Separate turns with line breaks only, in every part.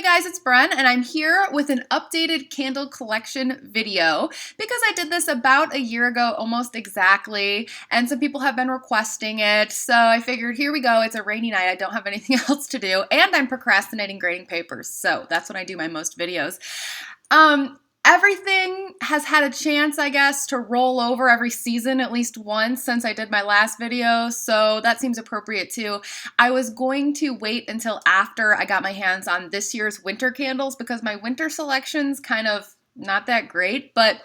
Hey guys, it's Bren, and I'm here with an updated candle collection video because I did this about a year ago, almost exactly, and some people have been requesting it, so I figured here we go. It's a rainy night, I don't have anything else to do, and I'm procrastinating grading papers, so that's when I do my most videos. Everything has had a chance, I guess, to roll over every season at least once since I did my last video, so that seems appropriate too. I was going to wait until after I got my hands on this year's winter candles because my winter selection's kind of not that great, but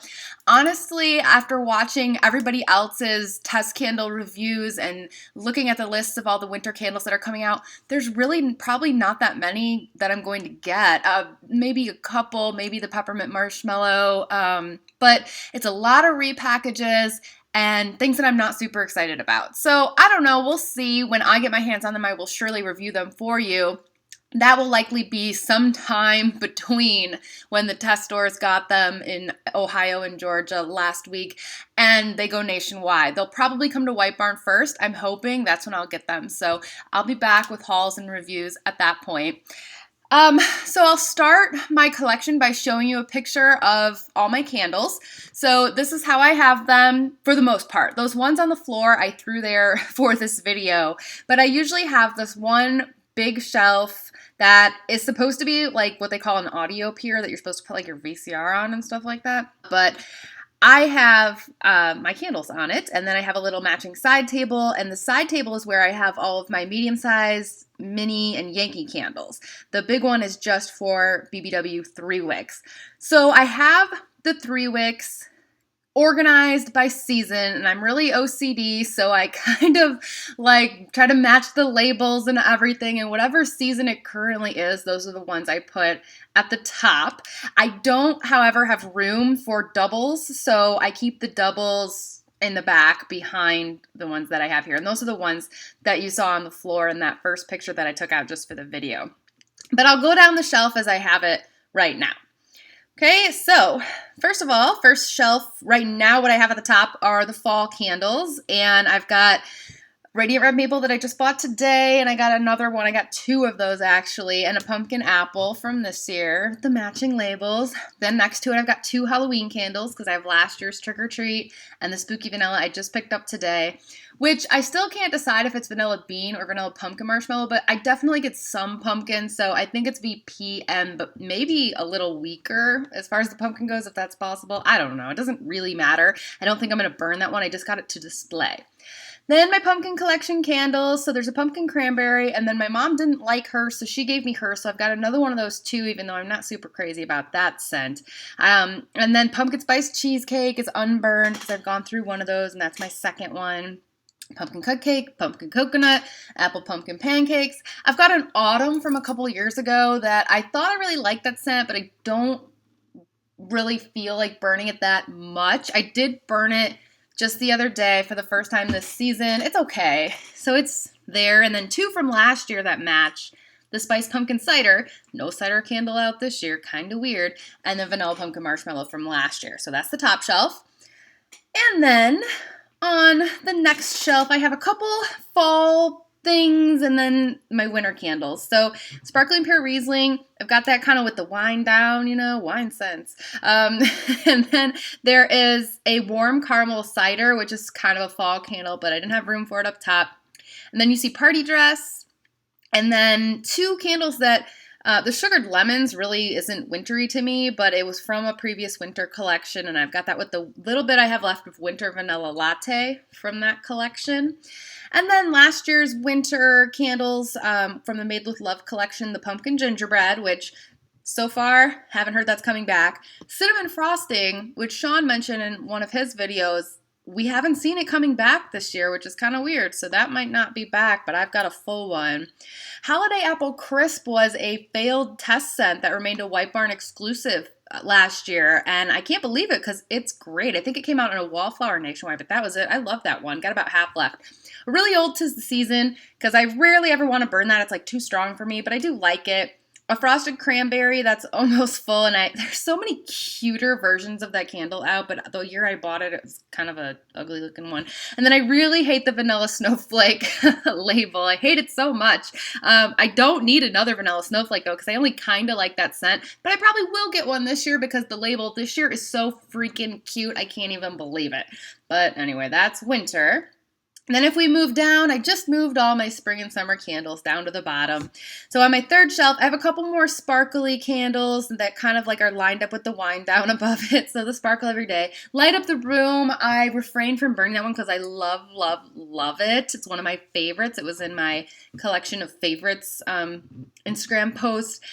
honestly, after watching everybody else's test candle reviews and looking at the lists of all the winter candles that are coming out, there's really probably not that many that I'm going to get. Maybe a couple, maybe the peppermint marshmallow, but it's a lot of repackages and things that I'm not super excited about. So I don't know, we'll see. When I get my hands on them, I will surely review them for you. That will likely be sometime between when the test stores got them in Ohio and Georgia last week and they go nationwide. They'll probably come to White Barn first. I'm hoping that's when I'll get them. So I'll be back with hauls and reviews at that point. So I'll start my collection by showing you a picture of all my candles. So this is how I have them for the most part. Those ones on the floor I threw there for this video, but I usually have this one big shelf that is supposed to be like what they call an audio pier that you're supposed to put like your VCR on and stuff like that. But I have my candles on it, and then I have a little matching side table, and the side table is where I have all of my medium-sized, mini, and Yankee candles. The big one is just for BBW 3 wicks. So I have the 3 wicks organized by season, and I'm really OCD, so I kind of like try to match the labels and everything, and whatever season it currently is, those are the ones I put at the top. I don't, however, have room for doubles, so I keep the doubles in the back behind the ones that I have here, and those are the ones that you saw on the floor in that first picture that I took out just for the video. But I'll go down the shelf as I have it right now. Okay, so first of all, first shelf right now, what I have at the top are the fall candles, and I've got Radiant Red Maple that I just bought today, and I got another one. I got 2 of those actually, and a pumpkin apple from this year, the matching labels. Then next to it, I've got 2 Halloween candles because I have last year's Trick or Treat and the Spooky Vanilla I just picked up today, which I still can't decide if it's vanilla bean or vanilla pumpkin marshmallow, but I definitely get some pumpkin, so I think it's VPM, but maybe a little weaker as far as the pumpkin goes, if that's possible. I don't know. It doesn't really matter. I don't think I'm going to burn that one. I just got it to display. Then my pumpkin collection candles, so there's a pumpkin cranberry, and then my mom didn't like her, so she gave me her, so I've got another one of those too, even though I'm not super crazy about that scent. And then pumpkin spice cheesecake is unburned, because I've gone through one of those, and that's my second one. Pumpkin cupcake, pumpkin coconut, apple pumpkin pancakes. I've got an autumn from a couple years ago that I thought I really liked that scent, but I don't really feel like burning it that much. I did burn it just the other day for the first time this season. It's okay. So it's there. And then 2 from last year that match. The Spiced Pumpkin Cider. No cider candle out this year. Kind of weird. And the Vanilla Pumpkin Marshmallow from last year. So that's the top shelf. And then on the next shelf, I have a couple fall things and then my winter candles. So Sparkling Pear Riesling, I've got that kind of with the wine down, you know, wine scents. And then there is a warm caramel cider, which is kind of a fall candle, but I didn't have room for it up top. And then you see Party Dress, and then 2 candles that the Sugared Lemons really isn't wintry to me, but it was from a previous winter collection, and I've got that with the little bit I have left of Winter Vanilla Latte from that collection. And then last year's winter candles from the Made with Love collection, the Pumpkin Gingerbread, which so far haven't heard that's coming back. Cinnamon Frosting, which Sean mentioned in one of his videos, we haven't seen it coming back this year, which is kind of weird, so that might not be back, but I've got a full one. Holiday Apple Crisp was a failed test scent that remained a White Barn exclusive last year, and I can't believe it because it's great. I think it came out in a Wallflower nationwide, but that was it. I love that one. Got about half left. Really old 'tis the season because I rarely ever want to burn that. It's like too strong for me, but I do like it. a frosted cranberry that's almost full, and there's so many cuter versions of that candle out, but the year I bought it, it was kind of a ugly looking one. And then I really hate the vanilla snowflake label. I hate it so much. I don't need another vanilla snowflake though, because I only kind of like that scent, but I probably will get one this year because the label this year is so freaking cute. I can't even believe it. But anyway, that's winter. And then if we move down, I just moved all my spring and summer candles down to the bottom. So on my third shelf, I have a couple more sparkly candles that kind of like are lined up with the wine down above it. So the sparkle every day. Light Up the Room, I refrained from burning that one because I love, love, love it. It's one of my favorites. It was in my collection of favorites Instagram post.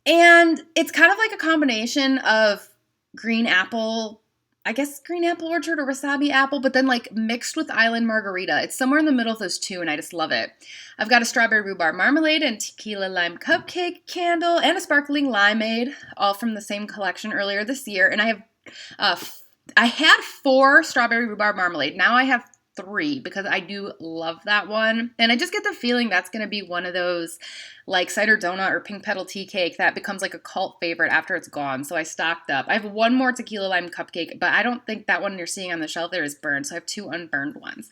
And it's kind of like a combination of green apple, I guess green apple orchard or wasabi apple, but then like mixed with island margarita. It's somewhere in the middle of those two, and I just love it. I've got a strawberry rhubarb marmalade and tequila lime cupcake candle and a sparkling limeade, all from the same collection earlier this year. And I had 4 strawberry rhubarb marmalade. Now I have 3 because I do love that one. And I just get the feeling that's going to be one of those like cider donut or pink petal tea cake that becomes like a cult favorite after it's gone. So I stocked up. I have 1 more tequila lime cupcake, but I don't think that one you're seeing on the shelf there is burned. So I have 2 unburned ones.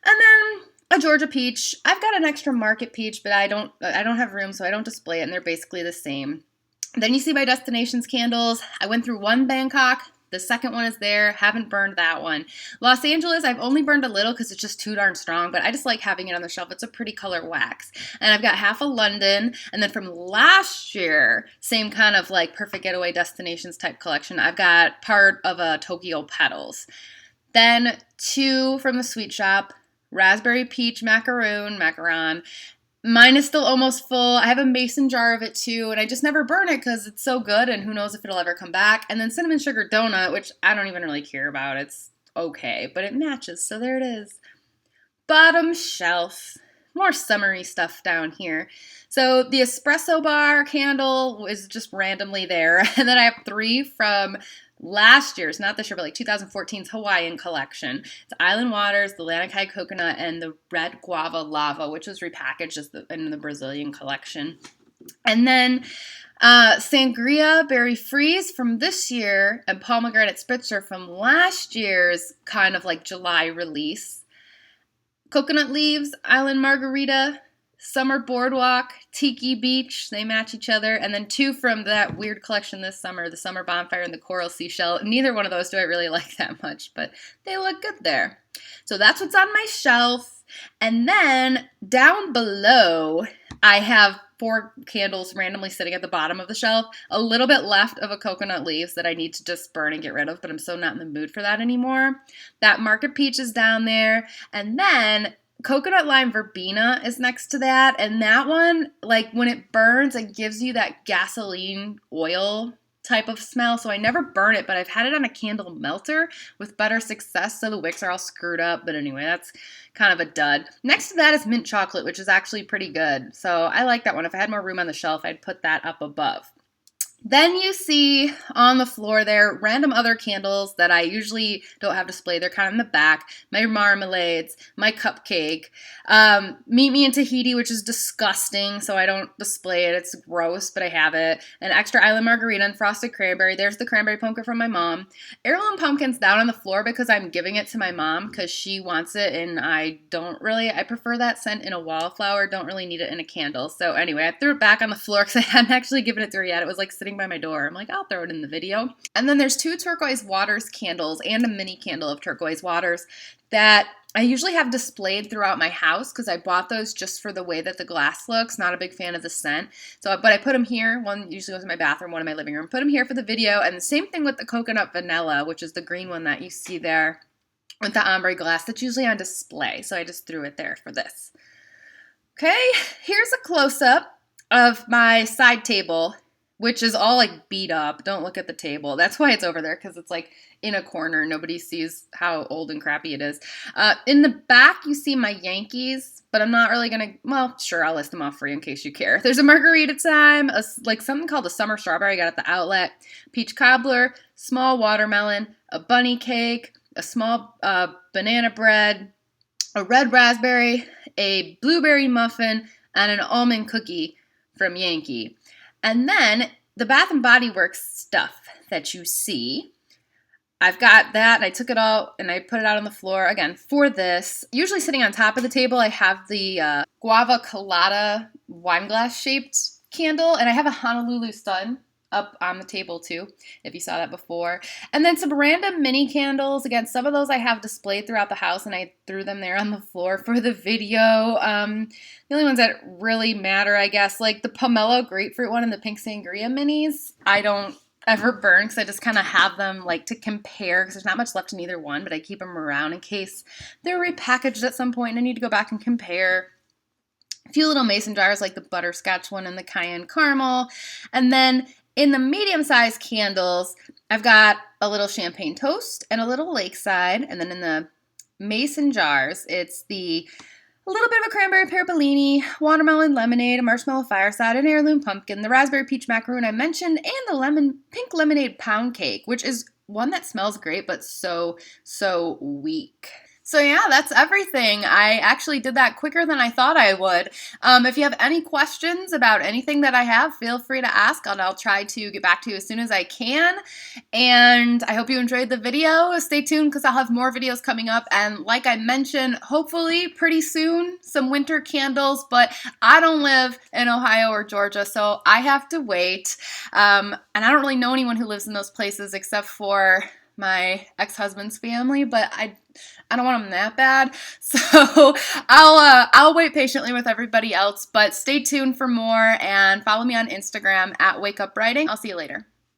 And then a Georgia peach. I've got an extra market peach, but I don't have room, so I don't display it, and they're basically the same. Then you see my destinations candles. I went through 1 Bangkok. The second one is there. Haven't burned that one. Los Angeles, I've only burned a little because it's just too darn strong, but I just like having it on the shelf. It's a pretty color wax. And I've got half a London. And then from last year, same kind of like perfect getaway destinations type collection, I've got part of a Tokyo Petals. Then 2 from the sweet shop, raspberry peach macaron. Mine is still almost full. I have a mason jar of it too, and I just never burn it because it's so good, and who knows if it'll ever come back. And then cinnamon sugar donut, which I don't even really care about. It's okay, but it matches, so there it is. Bottom shelf. More summery stuff down here. So the espresso bar candle is just randomly there. And then I have 3 from last year's, not this year, but like 2014's Hawaiian collection. It's Island Waters, the Lanikai Coconut, and the Red Guava Lava, which was repackaged as in the Brazilian collection. And then Sangria Berry Freeze from this year and Pomegranate Spritzer from last year's kind of like July release. Coconut Leaves, Island Margarita, Summer Boardwalk, Tiki Beach, they match each other, and then 2 from that weird collection this summer, the Summer Bonfire and the Coral Seashell. Neither one of those do I really like that much, but they look good there. So that's what's on my shelf. And then down below, I have 4 candles randomly sitting at the bottom of the shelf, a little bit left of a Coconut Leaves that I need to just burn and get rid of, but I'm so not in the mood for that anymore. That Market Peach is down there, and then Coconut Lime Verbena is next to that, and that one, like when it burns, it gives you that gasoline oil type of smell, so I never burn it, but I've had it on a candle melter with better success, so the wicks are all screwed up, but anyway, that's kind of a dud. Next to that is Mint Chocolate, which is actually pretty good, so I like that one. If I had more room on the shelf, I'd put that up above. Then you see on the floor there random other candles that I usually don't have displayed. They're kind of in the back. My marmalades, my cupcake, Meet Me in Tahiti, which is disgusting, so I don't display it. It's gross, but I have it. An extra Island Margarita and Frosted Cranberry. There's the cranberry pumpkin from my mom. Heirloom Pumpkin's down on the floor because I'm giving it to my mom because she wants it, and I prefer that scent in a wallflower. Don't really need it in a candle. So anyway, I threw it back on the floor because I hadn't actually given it to her yet. It was like sitting by my door. I'm like, I'll throw it in the video. And then there's 2 Turquoise Waters candles and a mini candle of Turquoise Waters that I usually have displayed throughout my house because I bought those just for the way that the glass looks. Not a big fan of the scent. But I put them here. One usually goes in my bathroom, one in my living room. Put them here for the video. And the same thing with the Coconut Vanilla, which is the green one that you see there with the ombre glass. That's usually on display. So I just threw it there for this. Okay, here's a close-up of my side table, which is all like beat up. Don't look at the table. That's why it's over there, because it's like in a corner. Nobody sees how old and crappy it is. In the back, you see my Yankees, but I'm not really going to, well, sure, I'll list them off for you in case you care. There's a Margarita Time, like something called a Summer Strawberry I got at the outlet, peach cobbler, small watermelon, a bunny cake, a small banana bread, a red raspberry, a blueberry muffin, and an almond cookie from Yankee. And then the Bath and Body Works stuff that you see, I've got that, and I took it out and I put it out on the floor. Again, for this, usually sitting on top of the table, I have the Guava Colada wine glass shaped candle, and I have a Honolulu Sun up on the table too, if you saw that before. And then some random mini candles. Again, some of those I have displayed throughout the house, and I threw them there on the floor for the video. The only ones that really matter, I guess, like the pomelo grapefruit one and the pink sangria minis, I don't ever burn because I just kind of have them like to compare, because there's not much left in either one, but I keep them around in case they're repackaged at some point and I need to go back and compare. A few little mason jars like the butterscotch one and the cayenne caramel. And then in the medium-sized candles, I've got a little champagne toast and a little lakeside. And then in the mason jars, it's a little bit of a cranberry pear Bellini, watermelon lemonade, a marshmallow fireside, an heirloom pumpkin, the raspberry peach macaroon I mentioned, and the pink lemonade pound cake, which is one that smells great but so weak. So yeah, that's everything. I actually did that quicker than I thought I would. If you have any questions about anything that I have, feel free to ask, and I'll try to get back to you as soon as I can. And I hope you enjoyed the video. Stay tuned because I'll have more videos coming up. And like I mentioned, hopefully pretty soon, some winter candles, but I don't live in Ohio or Georgia, so I have to wait. And I don't really know anyone who lives in those places except for my ex-husband's family, but I don't want them that bad, so I'll wait patiently with everybody else, but stay tuned for more and follow me on Instagram at WakeUpWriting. I'll see you later.